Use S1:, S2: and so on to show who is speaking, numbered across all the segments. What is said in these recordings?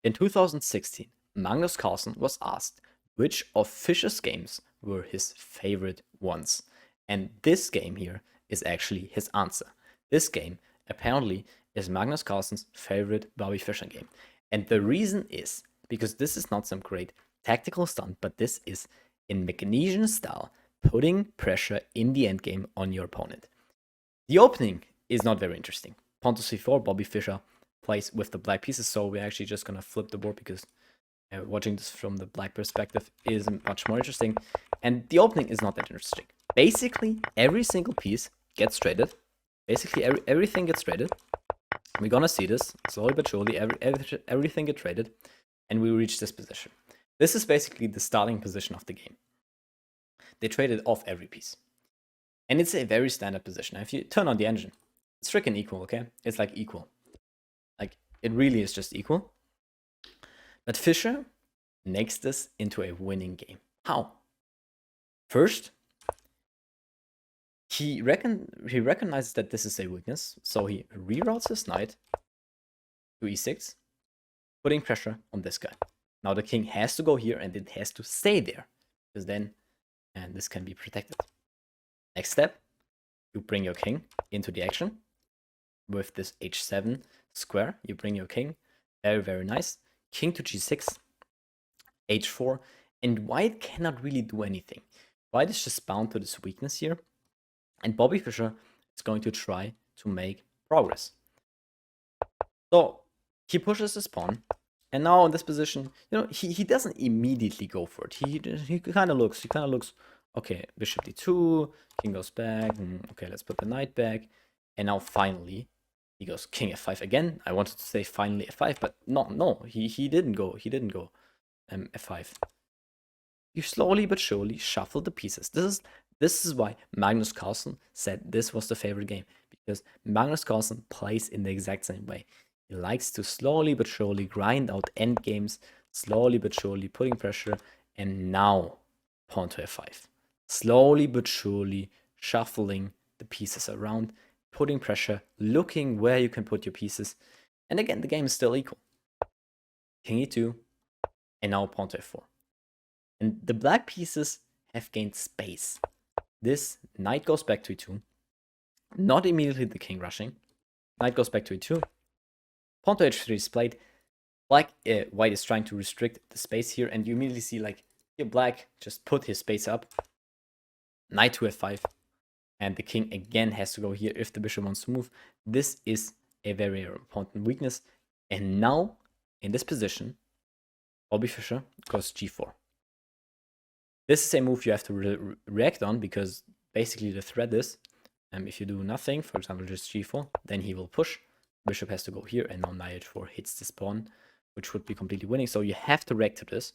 S1: In 2016, Magnus Carlsen was asked which of Fischer's games were his favorite ones. And this game here is actually his answer. This game apparently is Magnus Carlsen's favorite Bobby Fischer game. And the reason is because this is not some great tactical stunt, but this is in Magnesian style, putting pressure in the endgame on your opponent. The opening is not very interesting. Pawn to c4, Bobby Fischer plays with the black pieces, so we're actually just gonna flip the board because watching this from the black perspective is much more interesting. And the opening is not that interesting. Basically, every single piece gets traded. Basically, everything gets traded. We're gonna see this slowly but surely. Everything gets traded, and we reach this position. This is basically the starting position of the game. They traded off every piece. And it's a very standard position. If you turn on the engine, it's freaking equal, okay? It's like equal. Like, it really is just equal. But Fischer makes this into a winning game. How? First, he recognizes that this is a weakness, so he reroutes his knight to e6, putting pressure on this guy. Now the king has to go here, and it has to stay there, because then this can be protected. Next step, you bring your king into the action with this h7 square. You bring your king, very, very nice. King to g6, h4, and white cannot really do anything. White is just bound to this weakness here, and Bobby Fischer is going to try to make progress. So he pushes his pawn, and now in this position, you know, he doesn't immediately go for it. He kind of looks. Okay, bishop d2, king goes back. Okay, let's put the knight back, and now finally he goes king f5 again. I wanted to say finally f5, but no, he didn't go. He didn't go f5. You slowly but surely shuffle the pieces. This is why Magnus Carlsen said this was the favorite game, because Magnus Carlsen plays in the exact same way. He likes to slowly but surely grind out end games, slowly but surely putting pressure, and now pawn to f5. Slowly but surely shuffling the pieces around, putting pressure, looking where you can put your pieces. And again, the game is still equal. King e2, and now pawn to f4. And the black pieces have gained space. This knight goes back to e2. Not immediately the king rushing. Knight goes back to e2. Pawn to h3 is played. White is trying to restrict the space here, and you immediately see like here black just put his space up. Knight to f5, and the king again has to go here if the bishop wants to move. This is a very important weakness, and now in this position, Bobby Fischer goes g4. This is a move you have to react on, because basically the threat is, if you do nothing, for example just g4, then he will push. Bishop has to go here, and now knight h4 hits this pawn, which would be completely winning. So you have to react to this,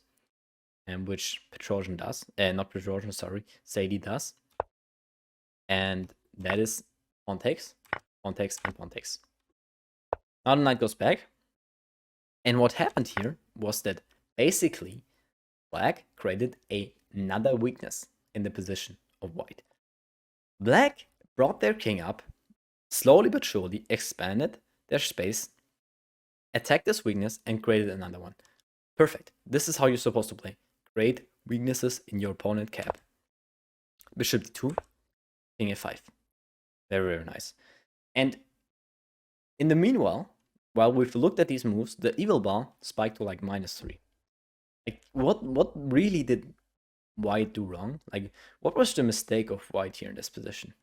S1: which Petrosian does. Not Petrosian, sorry, Saidy does. And that is pawn takes, and pawn takes. Now the knight goes back. And what happened here was that basically black created another weakness in the position of white. Black brought their king up, slowly but surely expanded their space, attacked this weakness, and created another one. Perfect. This is how you're supposed to play. Create weaknesses in your opponent's camp. Bishop d2, king a5. Very, very nice. And in the meanwhile, while we've looked at these moves, the evil bar spiked to like -3. Like, what really did white do wrong? Like, what was the mistake of white here in this position?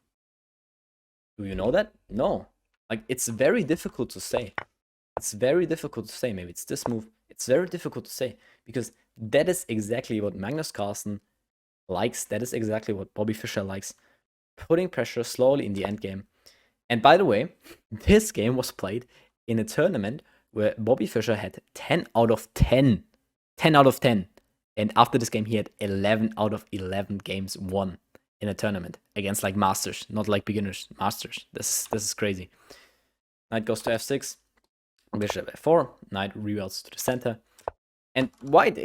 S1: Do you know that? No. Like, it's very difficult to say. It's very difficult to say. Maybe it's this move. It's very difficult to say, because that is exactly what Magnus Carlsen likes. That is exactly what Bobby Fischer likes. Putting pressure slowly in the endgame. And by the way, this game was played in a tournament where Bobby Fischer had 10 out of 10. 10 out of 10. And after this game, he had 11 out of 11 games won in a tournament against like masters, not like beginners, masters. This is crazy. Knight goes to f6, bishop f4, knight reroutes to the center. And white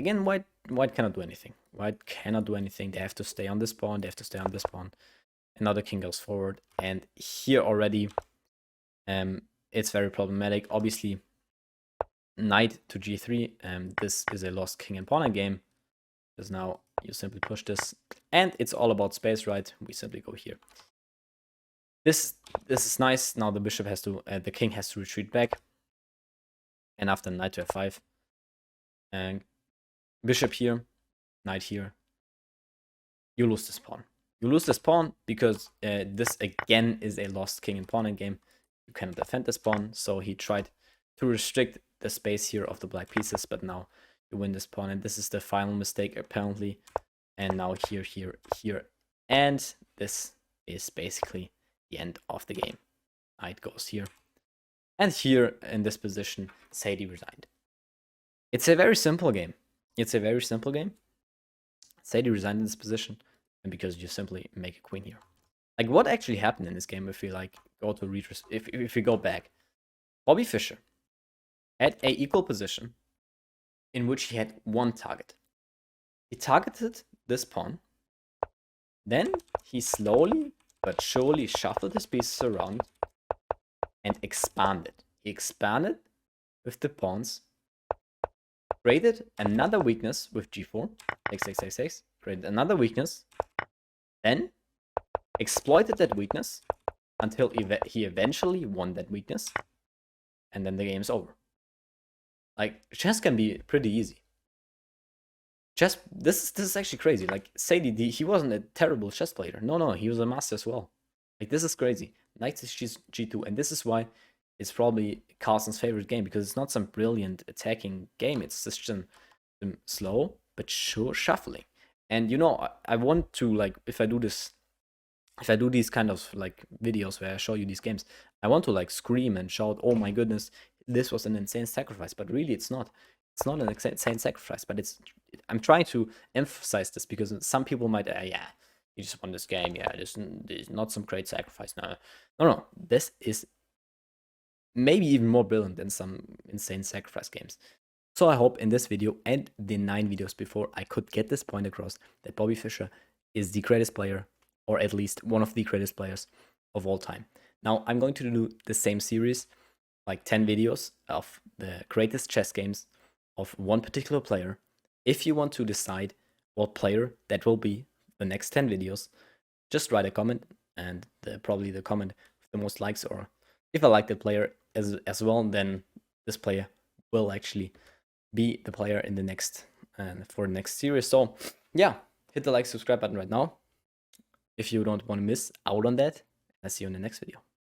S1: cannot do anything. White cannot do anything. They have to stay on this pawn, they have to stay on this pawn. And now the king goes forward. And here already, it's very problematic. Obviously, knight to g3, this is a lost king and pawn game, because now you simply push this, and it's all about space, right? We simply go here. This is nice. Now the bishop has to, the king has to retreat back, and after knight to f5, and bishop here, knight here, you lose this pawn. You lose this pawn because this again is a lost king and pawn game. You cannot defend this pawn, so he tried to restrict the space here of the black pieces, but now you win this pawn, and this is the final mistake apparently. And now here, here, here, and this is basically the end of the game. Knight goes here, and here in this position, Saidy resigned. It's a very simple game. It's a very simple game. Saidy resigned in this position, and because you simply make a queen here. Like, what actually happened in this game if we like go to if we go back? Bobby Fischer had a equal position in which he had one target. He targeted this pawn. Then he slowly but surely shuffled his pieces around and expanded. He expanded with the pawns, created another weakness with g4, x, created another weakness, then exploited that weakness until he eventually won that weakness, and then the game is over. Like, chess can be pretty easy. Chess, this is actually crazy. Like, Saidy, he wasn't a terrible chess player. No, he was a master as well. Like, this is crazy. Knight to g2, and this is why it's probably Carlsen's favorite game, because it's not some brilliant attacking game. It's just some slow but sure shuffling. And you know, I want to, like, if I do these kind of like videos where I show you these games, I want to like scream and shout, "Oh my goodness, this was an insane sacrifice!" But really, it's not. It's not an insane sacrifice. But I'm trying to emphasize this because some people might, yeah, you just won this game. Yeah, there's not some great sacrifice. No. This is maybe even more brilliant than some insane sacrifice games. So I hope in this video and the 9 videos before I could get this point across that Bobby Fischer is the greatest player, or at least one of the greatest players of all time. Now I'm going to do the same series, like 10 videos of the greatest chess games of one particular player. If you want to decide what player that will be the next 10 videos, just write a comment, and probably the comment with the most likes, or if I like the player as well, then this player will actually be the player in the next for the next series. So yeah, hit the like, subscribe button right now if you don't want to miss out on that. I'll see you in the next video.